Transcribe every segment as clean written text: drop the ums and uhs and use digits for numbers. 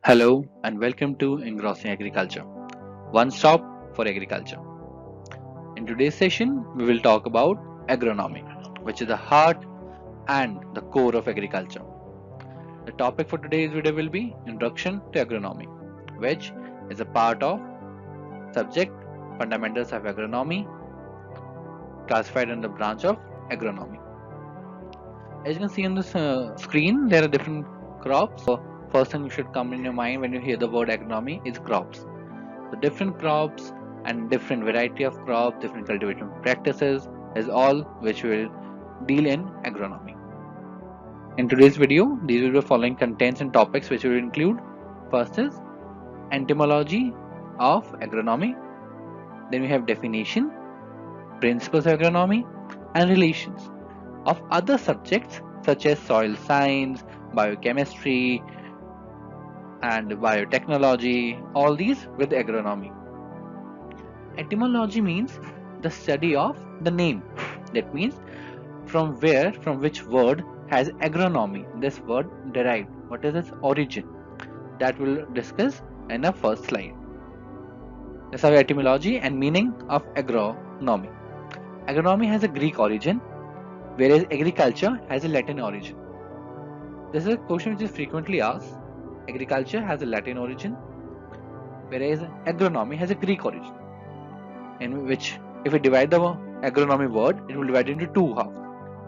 Hello and welcome to Engrossing Agriculture, one stop for agriculture. In today's session, we will talk about agronomy, which is the heart and the core of agriculture. The topic for today's video will be Introduction to Agronomy, which is a part of subject Fundamentals of Agronomy, classified under the branch of agronomy. As you can see on this screen, there are different crops. So, first thing you should come in your mind when you hear the word agronomy is crops. The different crops and different variety of crops, different cultivation practices is all which will deal in agronomy. In today's video, these will be following contents and topics which will include: first is etymology of agronomy, then we have definition, principles of agronomy, and relations of other subjects such as soil science, biochemistry, and biotechnology, all these with agronomy. Etymology means the study of the name. That means from which word has agronomy, this word derived. What is its origin? That we'll discuss in the first slide. Let's have etymology and meaning of agronomy. Agronomy has a Greek origin, whereas agriculture has a Latin origin. This is a question which is frequently asked. Agriculture has a Latin origin, whereas agronomy has a Greek origin. In which, if we divide the agronomy word, it will divide into two halves: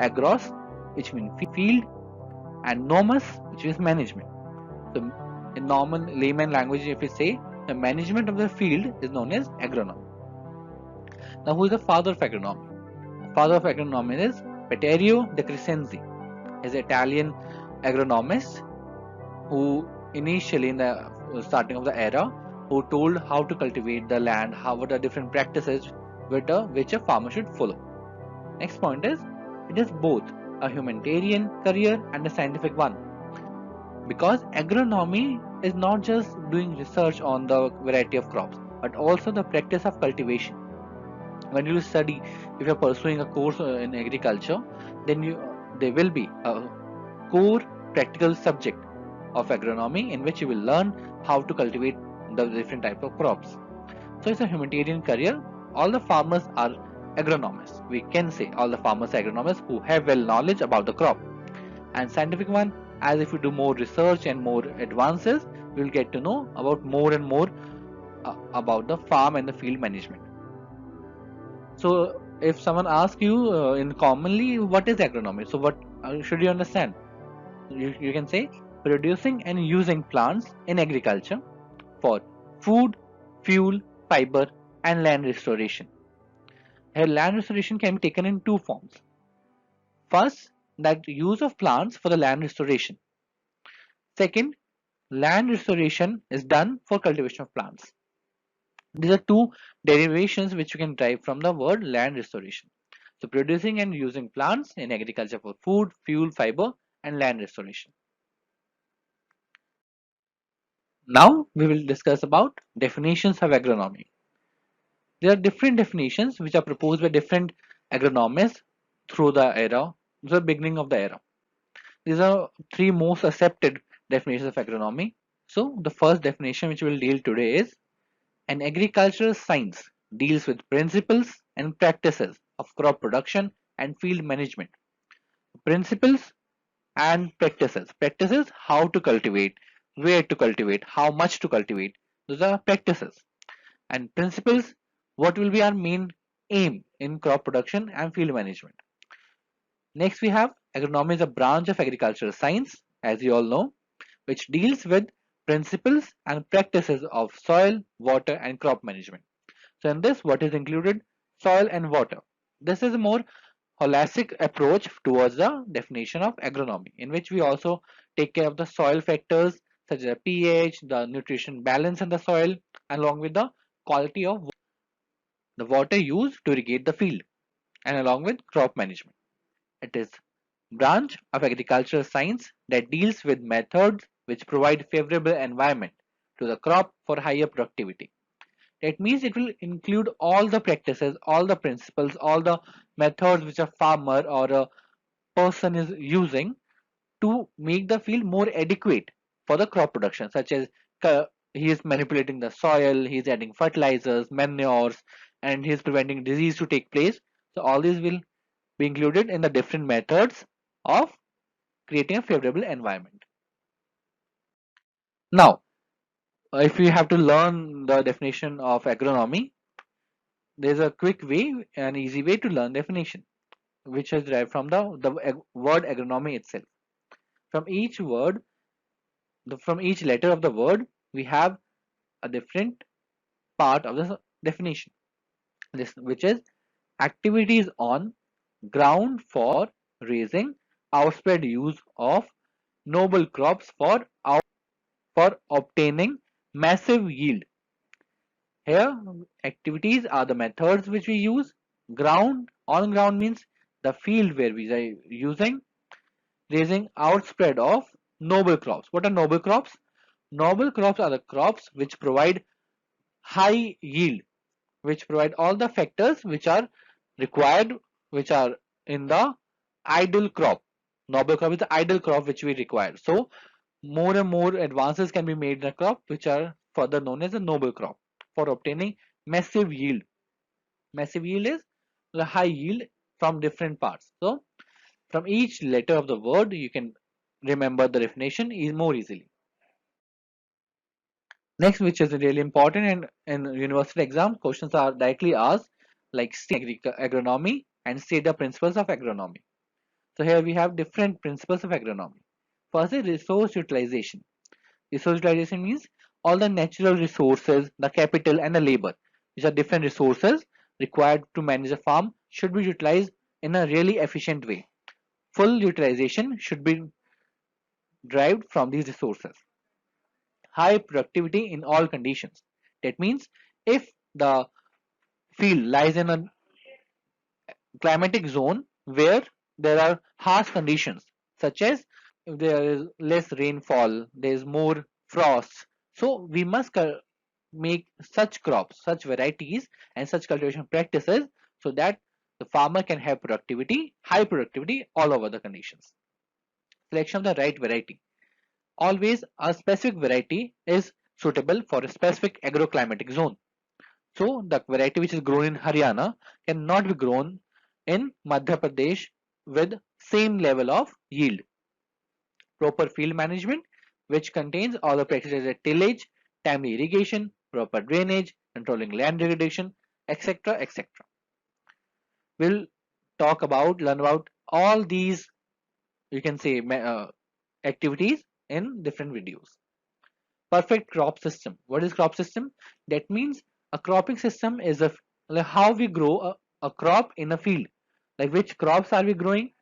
agros, which means field, and nomos, which is management. So in normal layman language, if we say, the management of the field is known as agronomy. Now, who is the father of agronomy? The father of agronomy is Petterio de Crescenzi. He is an Italian agronomist who initially, in the starting of the era, who told how to cultivate the land, what are different practices which a farmer should follow. Next point is, it is both a humanitarian career and a scientific one, because agronomy is not just doing research on the variety of crops, but also the practice of cultivation. When you study, if you are pursuing a course in agriculture, then there will be a core practical subject of agronomy in which you will learn how to cultivate the different type of crops. So it's a humanitarian career. All the farmers are agronomists. We can say all the farmers are agronomists who have well knowledge about the crop. And scientific one, as if we do more research and more advances, we will get to know about more and more about the farm and the field management. So if someone asks you in commonly what is agronomy, so what should you understand? You can say producing and using plants in agriculture for food, fuel, fiber, and land restoration. Here, land restoration can be taken in two forms. First, that use of plants for the land restoration. Second, land restoration is done for cultivation of plants. These are two derivations which you can derive from the word land restoration. So, producing and using plants in agriculture for food, fuel, fiber, and land restoration. Now, we will discuss about definitions of agronomy. There are different definitions which are proposed by different agronomists through the era, the beginning of the era. These are three most accepted definitions of agronomy. So, the first definition which we will deal today is: an agricultural science deals with principles and practices of crop production and field management. Principles and practices. Practices: how to cultivate, where to cultivate, how much to cultivate. Those are practices. And principles: what will be our main aim in crop production and field management. Next, we have agronomy is a branch of agricultural science, as you all know, which deals with principles and practices of soil, water, and crop management. So, in this, what is included? Soil and water. This is a more holistic approach towards the definition of agronomy, in which we also take care of the soil factors such as pH, the nutrition balance in the soil, along with the quality of the water used to irrigate the field, and along with crop management. It is branch of agricultural science that deals with methods which provide favorable environment to the crop for higher productivity. That means it will include all the practices, all the principles, all the methods which a farmer or a person is using to make the field more adequate for the crop production, such as he is manipulating the soil, he is adding fertilizers, manures, and he is preventing disease to take place. So all these will be included in the different methods of creating a favorable environment. Now, if you have to learn the definition of agronomy, there's a quick way, an easy way to learn definition, which is derived from the word agronomy itself. From each word, from each letter of the word, we have a different part of the definition. This, which is activities on ground for raising outspread use of noble crops for obtaining massive yield. Here, activities are the methods which we use. Ground, on ground means the field where we are using, raising outspread of noble crops. What are noble crops? Noble crops are the crops which provide high yield, which provide all the factors which are required, which are in the ideal crop. Noble crop is the ideal crop which we require. So more and more advances can be made in a crop which are further known as a noble crop for obtaining massive yield. Massive yield is the high yield from different parts. So from each letter of the word you can remember the definition is more easily. Next, which is really important, and in university exam questions are directly asked, like state agronomy and state the principles of agronomy. So here we have different principles of agronomy. First is resource utilization. Resource utilization means all the natural resources, the capital and the labor, which are different resources required to manage a farm, should be utilized in a really efficient way. Full utilization should be derived from these resources. High productivity in all conditions. That means if the field lies in a climatic zone where there are harsh conditions, such as if there is less rainfall, there is more frost. So we must make such crops, such varieties, and such cultivation practices so that the farmer can have productivity, high productivity all over the conditions. Selection of the right variety. Always a specific variety is suitable for a specific agroclimatic zone. So the variety which is grown in Haryana cannot be grown in Madhya Pradesh with same level of yield. Proper field management, which contains all the practices like tillage, timely irrigation, proper drainage, controlling land degradation, etc. etc. We'll learn about all these, you can say, activities in different videos. Perfect crop system. What is crop system? That means a cropping system is like how we grow a crop in a field. Like which crops are we growing,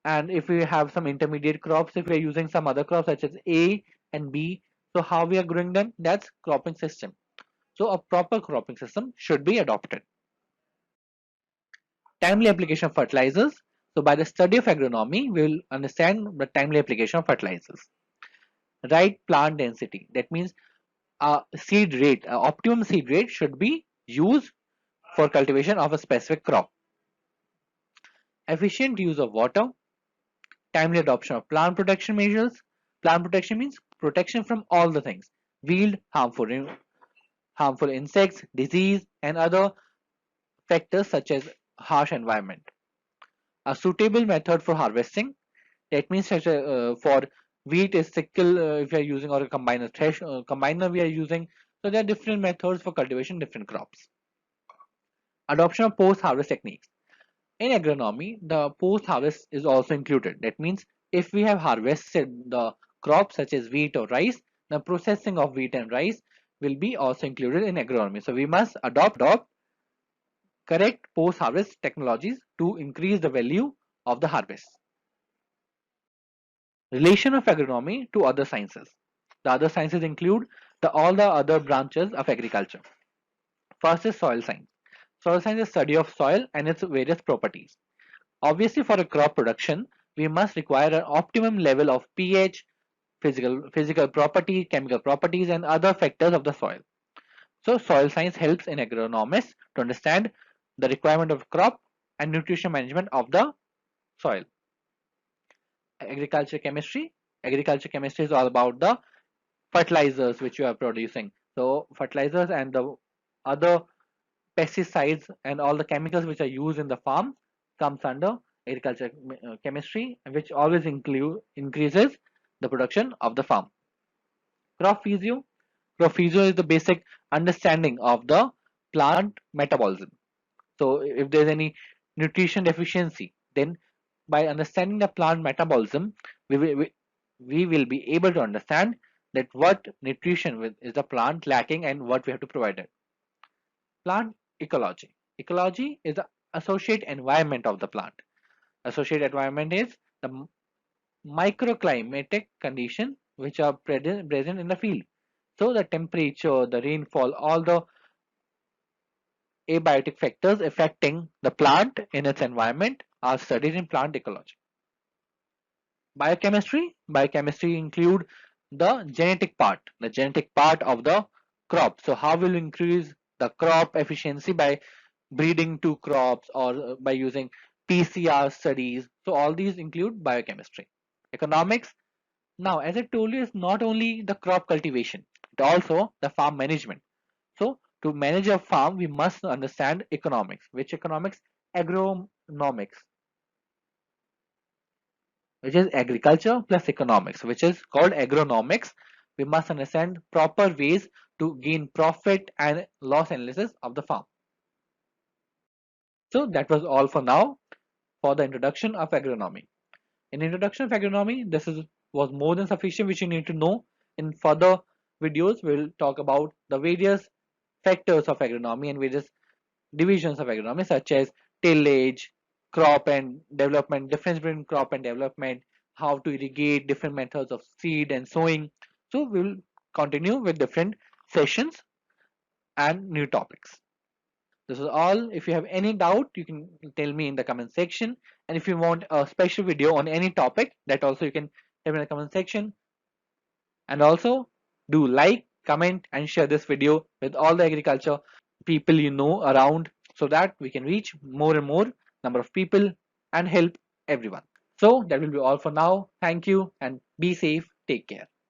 and if we have some intermediate crops, if we are using some other crops such as A and B, so how we are growing them, that's cropping system. So a proper cropping system should be adopted. Timely application of fertilizers. So by the study of agronomy, we will understand the timely application of fertilizers. Right plant density. That means seed rate, optimum seed rate should be used for cultivation of a specific crop. Efficient use of water, timely adoption of plant protection measures. Plant protection means protection from all the things, wilt, harmful insects, disease, and other factors such as harsh environment. A suitable method for harvesting. That means such for wheat is sickle if you are using, or a combiner we are using. So there are different methods for cultivation different crops. Adoption of post-harvest techniques. In agronomy, the post-harvest is also included. That means if we have harvested the crops such as wheat or rice, the processing of wheat and rice will be also included in agronomy. So we must adopt correct post-harvest technologies to increase the value of the harvest. Relation of agronomy to other sciences. The other sciences include all the other branches of agriculture. First is soil science. Soil science is study of soil and its various properties. Obviously, for a crop production, we must require an optimum level of pH, physical property, chemical properties, and other factors of the soil. So, soil science helps in agronomists to understand the requirement of crop and nutrition management of the soil. Agriculture chemistry. Agriculture chemistry is all about the fertilizers which you are producing. So fertilizers and the other pesticides and all the chemicals which are used in the farm comes under agriculture chemistry, which always increases the production of the farm. Crop physio. Crop physio is the basic understanding of the plant metabolism. So if there's any nutrition deficiency, then by understanding the plant metabolism, we will be able to understand that what nutrition is the plant lacking and what we have to provide it. Plant ecology. Ecology is the associate environment of the plant. Associate environment is the microclimatic condition which are present in the field. So the temperature, the rainfall, all the abiotic factors affecting the plant in its environment are studied in plant ecology. Biochemistry include the genetic part of the crop. So how will increase the crop efficiency by breeding two crops or by using PCR studies. So all these include biochemistry. Economics, now as I told you, is not only the crop cultivation, but also the farm management. So to manage a farm, we must understand economics. Which economics? Agronomics, which is agriculture plus economics, which is called agronomics. We must understand proper ways to gain profit and loss analysis of the farm. So that was all for now for the introduction of agronomy. In introduction of agronomy, was more than sufficient which you need to know. In further videos, we'll talk about the various factors of agronomy and various divisions of agronomy such as tillage, crop and development, difference between crop and development, how to irrigate, different methods of seed and sowing. So we will continue with different sessions and new topics. This is all. If you have any doubt, you can tell me in the comment section. And if you want a special video on any topic, that also you can tell me in the comment section. And also do like, comment and share this video with all the agriculture people you know around so that we can reach more and more number of people and help everyone. So that will be all for now. Thank you and be safe. Take care.